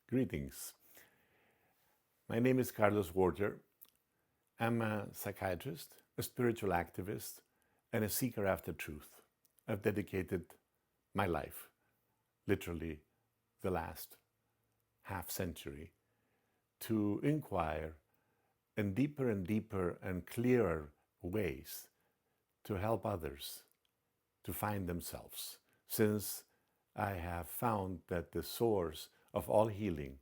Greetings. My name is Carlos Warter. I'm a psychiatrist, a spiritual activist, and a seeker after truth. I've dedicated my life, literally the last half century, to inquire in deeper and clearer ways to help others to find themselves, since I have found that the source of all healing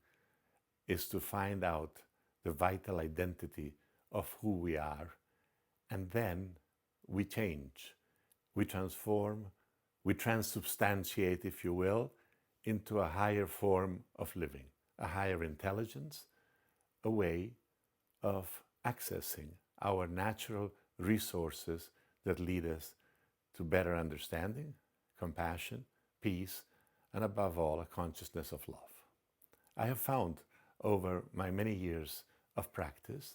is to find out the vital identity of who we are, and then we change, we transform, we transubstantiate, if you will, into a higher form of living, a higher intelligence, a way of accessing our natural resources that lead us to better understanding, compassion, peace, and above all, a consciousness of love. I have found over my many years of practice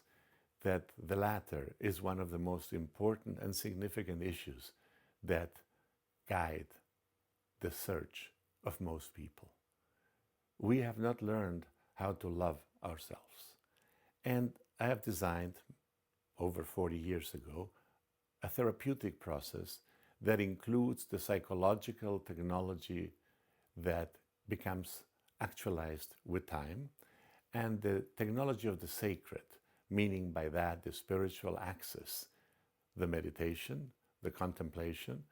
that the latter is one of the most important and significant issues that guide the search of most people. We have not learned how to love ourselves. And I have designed, over 40 years ago, a therapeutic process that includes the psychological technology that becomes actualized with time, and the technology of the sacred, meaning by that the spiritual access, the meditation, the contemplation,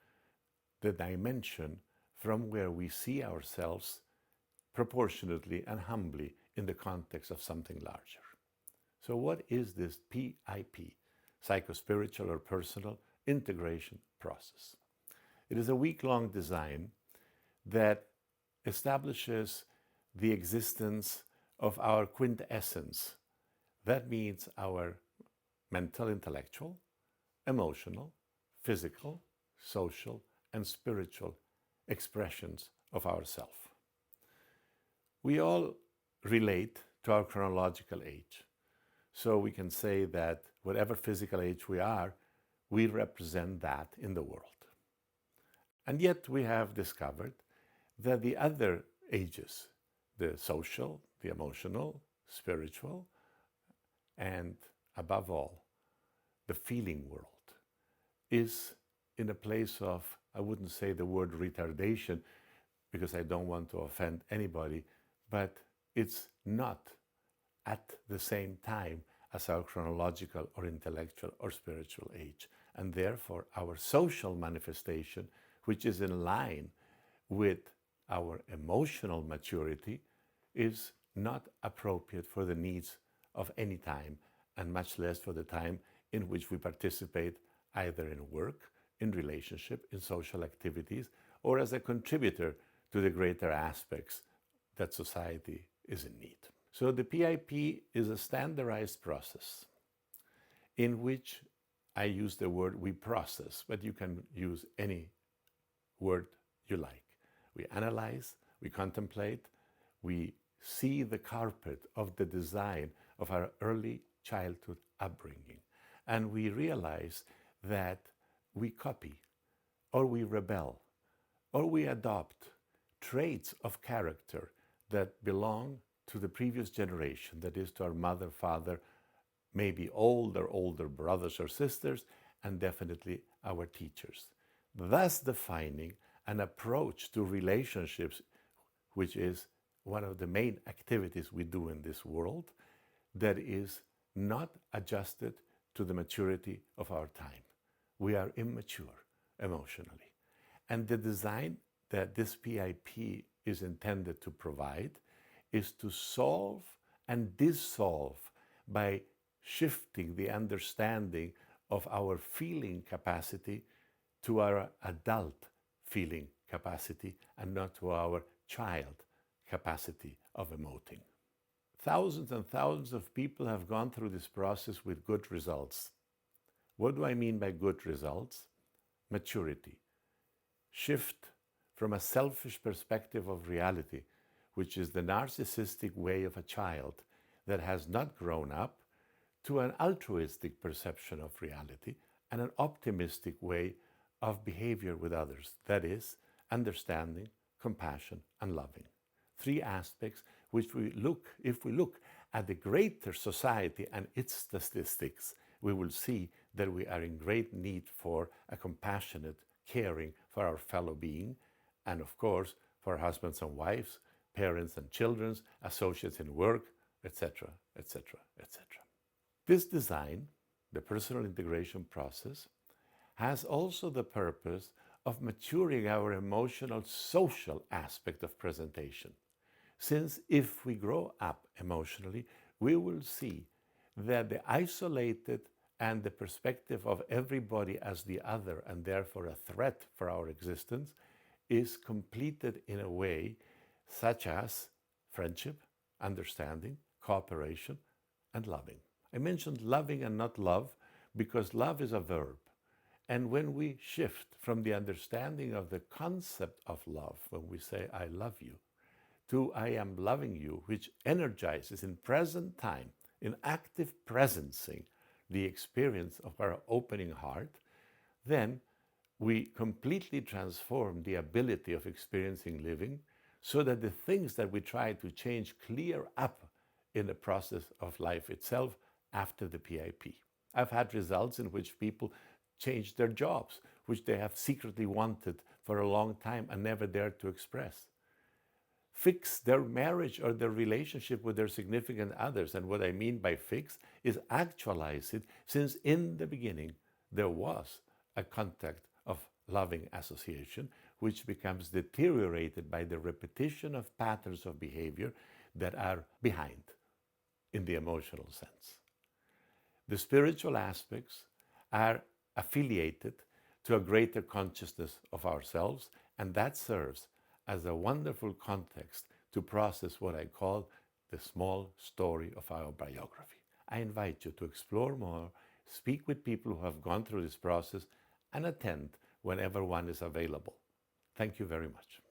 the dimension from where we see ourselves proportionately and humbly in the context of something larger. So what is this PIP, psychospiritual or personal integration process? It is a week-long design that establishes the existence of our quintessence. That means our mental, intellectual, emotional, physical, social, and spiritual expressions of ourself. We all relate to our chronological age. So we can say that whatever physical age we are, we represent that in the world. And yet we have discovered that the other ages, the social, the emotional, spiritual, and above all, the feeling world, is in a place of, I wouldn't say the word retardation, because I don't want to offend anybody, but it's not at the same time as our chronological or intellectual or spiritual age. And therefore, our social manifestation, which is in line with our emotional maturity, is not appropriate for the needs of any time, and much less for the time in which we participate either in work, in relationship, in social activities, or as a contributor to the greater aspects that society is in need. So the PIP is a standardized process in which I use the word we process, but you can use any word you like. We analyze, we contemplate, we see the carpet of the design of our early childhood upbringing, and we realize that we copy, or we rebel, or we adopt traits of character that belong to the previous generation, that is, to our mother, father, maybe older brothers or sisters, and definitely our teachers, thus defining an approach to relationships, which is one of the main activities we do in this world, that is not adjusted to the maturity of our time. We are immature emotionally. And the design that this PIP is intended to provide is to solve and dissolve by shifting the understanding of our feeling capacity to our adult feeling capacity and not to our child capacity of emoting. Thousands and thousands of people have gone through this process with good results. What do I mean by good results? Maturity. Shift from a selfish perspective of reality, which is the narcissistic way of a child that has not grown up, to an altruistic perception of reality and an optimistic way of behavior with others, that is, understanding, compassion, and loving. three aspects which if we look at the greater society and its statistics, we will see that we are in great need for a compassionate caring for our fellow being, and of course for husbands and wives, parents and children, associates in work, etc., etc., etc. This design, the personal integration process, has also the purpose of maturing our emotional social aspect of presentation. Since if we grow up emotionally, we will see that the isolated and the perspective of everybody as the other and therefore a threat for our existence is completed in a way such as friendship, understanding, cooperation, and loving. I mentioned loving and not love because love is a verb. And when we shift from the understanding of the concept of love, when we say, I love you, to I am loving you, which energizes in present time, in active presencing, the experience of our opening heart, then we completely transform the ability of experiencing living so that the things that we try to change clear up in the process of life itself after the PIP. I've had results in which people change their jobs, which they have secretly wanted for a long time and never dared to express. Fix their marriage or their relationship with their significant others. And what I mean by fix is actualize it, since in the beginning there was a contact of loving association, which becomes deteriorated by the repetition of patterns of behavior that are behind in the emotional sense. The spiritual aspects are affiliated to a greater consciousness of ourselves, and that serves as a wonderful context to process what I call the small story of our biography. I invite you to explore more, speak with people who have gone through this process, and attend whenever one is available. Thank you very much.